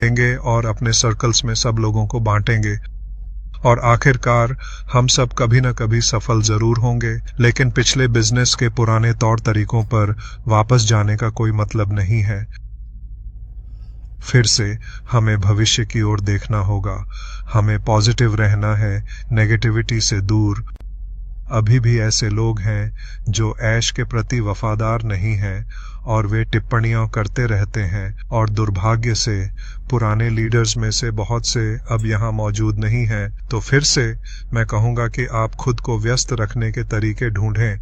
देंगे और अपने सर्कल्स में सब लोगों को बांटेंगे और आखिरकार हम सब कभी न कभी सफल जरूर होंगे, लेकिन पिछले बिजनेस के पुराने तौर तरीकों पर वापस जाने का कोई मतलब नहीं है। फिर से हमें भविष्य की ओर देखना होगा, हमें पॉजिटिव रहना है, नेगेटिविटी से दूर। अभी भी ऐसे लोग हैं जो ऐश के प्रति वफादार नहीं हैं और वे टिप्पणियां करते रहते हैं, और दुर्भाग्य से पुराने लीडर्स में से बहुत से अब यहाँ मौजूद नहीं हैं। तो फिर से मैं कहूँगा कि आप खुद को व्यस्त रखने के तरीके ढूंढें।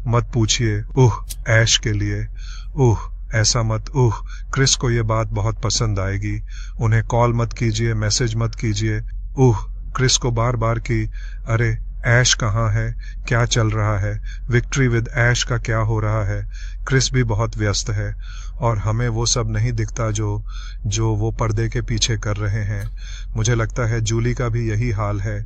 मत पूछिए ऐश के लिए, ऐसा मत। क्रिस को ये बात बहुत पसंद आएगी। उन्हें कॉल मत कीजिए, मैसेज मत कीजिए। क्रिस को बार बार की अरे ऐश कहाँ है, क्या चल रहा है, विक्ट्री विद ऐश का क्या हो रहा है। क्रिस भी बहुत व्यस्त है और हमें वो सब नहीं दिखता जो वो पर्दे के पीछे कर रहे हैं। मुझे लगता है जूली का भी यही हाल है।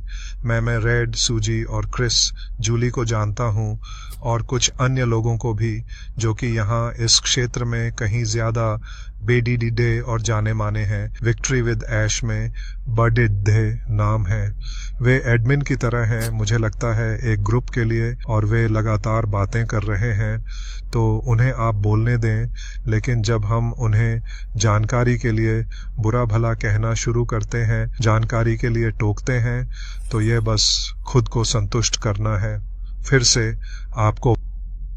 मैं रेड, सूजी और क्रिस जूली को जानता हूँ और कुछ अन्य लोगों को भी जो कि यहाँ इस क्षेत्र में कहीं ज्यादा बेडीडे और जाने माने हैं। विक्ट्री विद ऐश में बडिद्धे नाम है। वे एडमिन की तरह हैं, मुझे लगता है एक ग्रुप के लिए, और वे लगातार बातें कर रहे हैं, तो उन्हें आप बोलने दें। लेकिन जब हम उन्हें जानकारी के लिए बुरा भला कहना शुरू करते हैं, जानकारी के लिए टोकते हैं, तो ये बस खुद को संतुष्ट करना है। फिर से आपको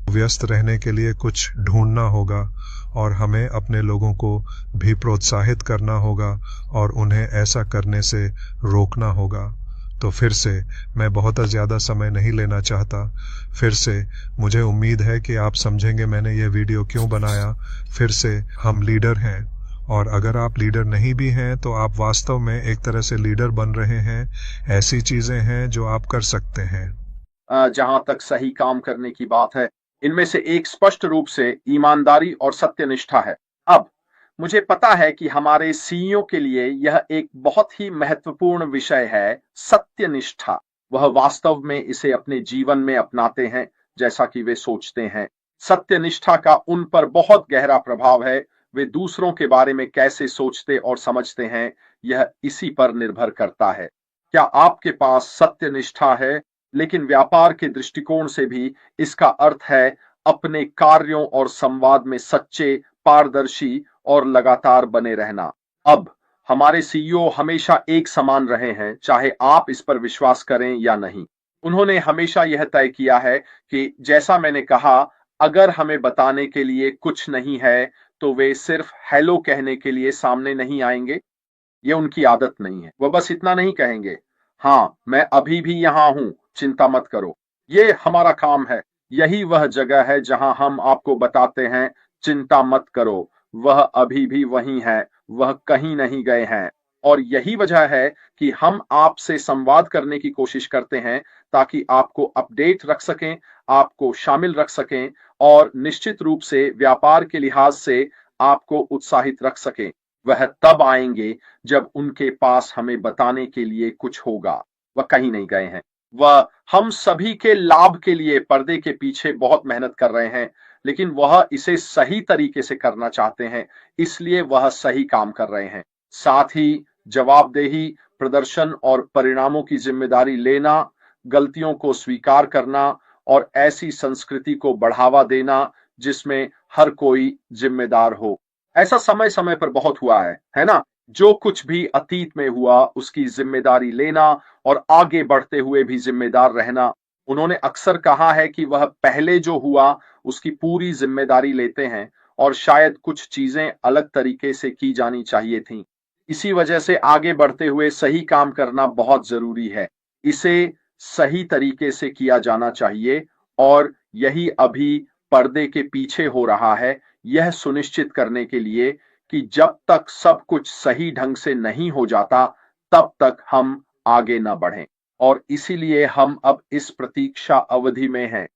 व्यस्त रहने के लिए कुछ ढूंढना होगा और हमें अपने लोगों को भी प्रोत्साहित करना होगा और उन्हें ऐसा करने से रोकना होगा। तो फिर से मैं बहुत ज़्यादा समय नहीं लेना चाहता। फिर से मुझे उम्मीद है कि आप समझेंगे मैंने ये वीडियो क्यों बनाया। फिर से हम लीडर हैं, और अगर आप लीडर नहीं भी हैं तो आप वास्तव में एक तरह से लीडर बन रहे हैं। ऐसी चीज़ें हैं जो आप कर सकते हैं। जहां तक सही काम करने की बात है, इनमें से एक स्पष्ट रूप से ईमानदारी और सत्यनिष्ठा है। अब मुझे पता है कि हमारे सीईओ के लिए यह एक बहुत ही महत्वपूर्ण विषय है, सत्यनिष्ठा। वह वास्तव में इसे अपने जीवन में अपनाते हैं जैसा कि वे सोचते हैं। सत्यनिष्ठा का उन पर बहुत गहरा प्रभाव है। वे दूसरों के बारे में कैसे सोचते और समझते हैं, यह इसी पर निर्भर करता है। क्या आपके पास सत्यनिष्ठा है? लेकिन व्यापार के दृष्टिकोण से भी इसका अर्थ है अपने कार्यों और संवाद में सच्चे, पारदर्शी और लगातार बने रहना। अब हमारे सीईओ हमेशा एक समान रहे हैं, चाहे आप इस पर विश्वास करें या नहीं। उन्होंने हमेशा यह तय किया है कि जैसा मैंने कहा, अगर हमें बताने के लिए कुछ नहीं है तो वे सिर्फ हेलो कहने के लिए सामने नहीं आएंगे। ये उनकी आदत नहीं है। वह बस इतना नहीं कहेंगे, हाँ मैं अभी भी यहां हूं, चिंता मत करो। ये हमारा काम है। यही वह जगह है जहां हम आपको बताते हैं, चिंता मत करो, वह अभी भी वहीं है, वह कहीं नहीं गए हैं। और यही वजह है कि हम आपसे संवाद करने की कोशिश करते हैं ताकि आपको अपडेट रख सकें, आपको शामिल रख सकें और निश्चित रूप से व्यापार के लिहाज से आपको उत्साहित रख सकें। वह तब आएंगे जब उनके पास हमें बताने के लिए कुछ होगा। वह कहीं नहीं गए हैं। वह हम सभी के लाभ के लिए पर्दे के पीछे बहुत मेहनत कर रहे हैं, लेकिन वह इसे सही तरीके से करना चाहते हैं, इसलिए वह सही काम कर रहे हैं। साथ ही जवाबदेही, प्रदर्शन और परिणामों की जिम्मेदारी लेना, गलतियों को स्वीकार करना और ऐसी संस्कृति को बढ़ावा देना जिसमें हर कोई जिम्मेदार हो। ऐसा समय समय पर बहुत हुआ है ना? जो कुछ भी अतीत में हुआ उसकी जिम्मेदारी लेना और आगे बढ़ते हुए भी जिम्मेदार रहना। उन्होंने अक्सर कहा है कि वह पहले जो हुआ उसकी पूरी जिम्मेदारी लेते हैं और शायद कुछ चीजें अलग तरीके से की जानी चाहिए थीं। इसी वजह से आगे बढ़ते हुए सही काम करना बहुत जरूरी है। इसे सही तरीके से किया जाना चाहिए और यही अभी पर्दे के पीछे हो रहा है, यह सुनिश्चित करने के लिए कि जब तक सब कुछ सही ढंग से नहीं हो जाता तब तक हम आगे न बढ़ें। और इसीलिए हम अब इस प्रतीक्षा अवधि में हैं।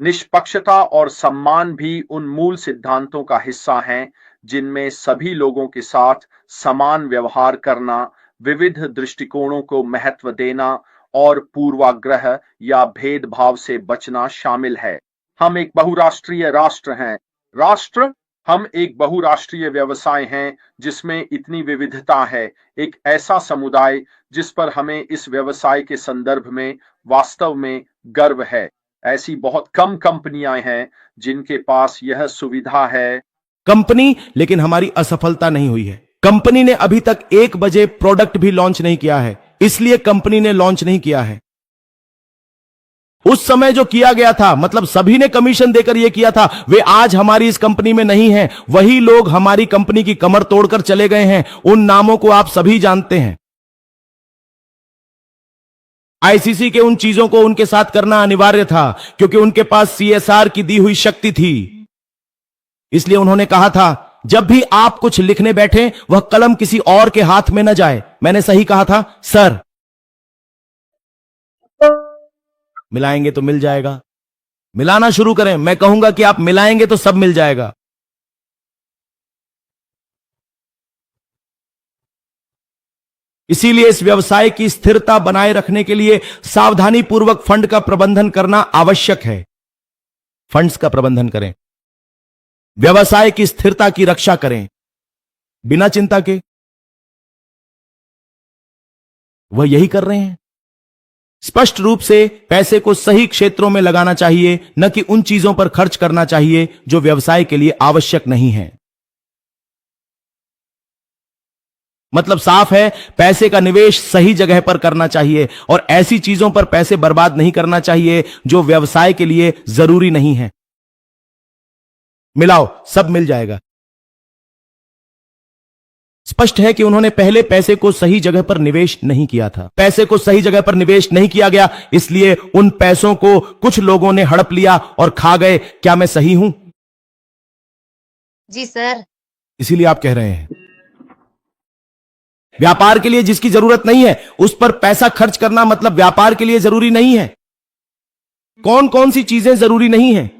निष्पक्षता और सम्मान भी उन मूल सिद्धांतों का हिस्सा हैं जिनमें सभी लोगों के साथ समान व्यवहार करना, विविध दृष्टिकोणों को महत्व देना और पूर्वाग्रह या भेदभाव से बचना शामिल है। हम एक बहुराष्ट्रीय राष्ट्र हैं। राष्ट्र हम एक बहुराष्ट्रीय व्यवसाय हैं जिसमें इतनी विविधता है, एक ऐसा समुदाय जिस पर हमें इस व्यवसाय के संदर्भ में वास्तव में गर्व है। ऐसी बहुत कम कंपनियां हैं जिनके पास यह सुविधा है। कंपनी, लेकिन हमारी असफलता नहीं हुई है। कंपनी ने अभी तक 1 बजे प्रोडक्ट भी लॉन्च नहीं किया है, इसलिए कंपनी ने लॉन्च नहीं किया है। उस समय जो किया गया था, मतलब सभी ने कमीशन देकर यह किया था, वे आज हमारी इस कंपनी में नहीं हैं। वही लोग हमारी कंपनी की कमर तोड़कर चले गए हैं। उन नामों को आप सभी जानते हैं। आईसीसी के उन चीजों को उनके साथ करना अनिवार्य था क्योंकि उनके पास सीएसआर की दी हुई शक्ति थी। इसलिए उन्होंने कहा था, जब भी आप कुछ लिखने बैठे वह कलम किसी और के हाथ में न जाए। मैंने सही कहा था सर? मिलाएंगे तो मिल जाएगा। मिलाना शुरू करें। मैं कहूंगा कि आप मिलाएंगे तो सब मिल जाएगा। इसीलिए इस व्यवसाय की स्थिरता बनाए रखने के लिए सावधानी पूर्वक फंड का प्रबंधन करना आवश्यक है। फंड्स का प्रबंधन करें, व्यवसाय की स्थिरता की रक्षा करें बिना चिंता के। वह यही कर रहे हैं। स्पष्ट रूप से पैसे को सही क्षेत्रों में लगाना चाहिए, न कि उन चीजों पर खर्च करना चाहिए जो व्यवसाय के लिए आवश्यक नहीं है। मतलब साफ है, पैसे का निवेश सही जगह पर करना चाहिए और ऐसी चीजों पर पैसे बर्बाद नहीं करना चाहिए जो व्यवसाय के लिए जरूरी नहीं है। मिलाओ, सब मिल जाएगा। स्पष्ट है कि उन्होंने पहले पैसे को सही जगह पर निवेश नहीं किया था। पैसे को सही जगह पर निवेश नहीं किया गया, इसलिए उन पैसों को कुछ लोगों ने हड़प लिया और खा गए। क्या मैं सही हूं? जी सर। इसीलिए आप कह रहे हैं व्यापार के लिए जिसकी जरूरत नहीं है उस पर पैसा खर्च करना मतलब व्यापार के लिए जरूरी नहीं है। कौन कौन सी चीजें जरूरी नहीं है?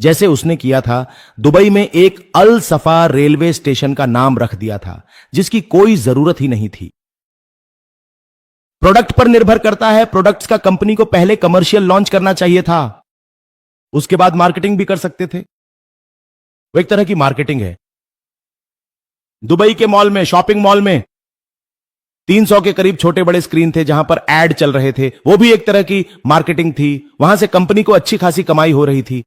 जैसे उसने किया था, दुबई में एक अल सफा रेलवे स्टेशन का नाम रख दिया था जिसकी कोई जरूरत ही नहीं थी। प्रोडक्ट पर निर्भर करता है। प्रोडक्ट्स का कंपनी को पहले कमर्शियल लॉन्च करना चाहिए था, उसके बाद मार्केटिंग भी कर सकते थे। वो एक तरह की मार्केटिंग है। दुबई के मॉल में, शॉपिंग मॉल में 300 के करीब छोटे बड़े स्क्रीन थे जहां पर एड चल रहे थे। वो भी एक तरह की मार्केटिंग थी। वहां से कंपनी को अच्छी खासी कमाई हो रही थी।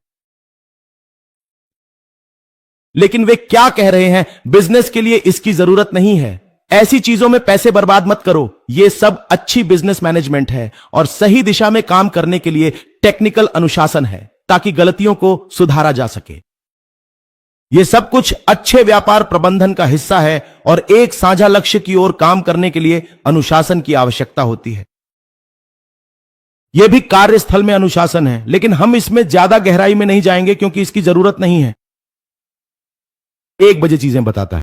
लेकिन वे क्या कह रहे हैं, बिजनेस के लिए इसकी जरूरत नहीं है। ऐसी चीजों में पैसे बर्बाद मत करो। यह सब अच्छी बिजनेस मैनेजमेंट है और सही दिशा में काम करने के लिए टेक्निकल अनुशासन है ताकि गलतियों को सुधारा जा सके। यह सब कुछ अच्छे व्यापार प्रबंधन का हिस्सा है और एक साझा लक्ष्य की ओर काम करने के लिए अनुशासन की आवश्यकता होती है। यह भी कार्यस्थल में अनुशासन है, लेकिन हम इसमें ज्यादा गहराई में नहीं जाएंगे क्योंकि इसकी जरूरत नहीं है। 1 बजे चीजें बताता है।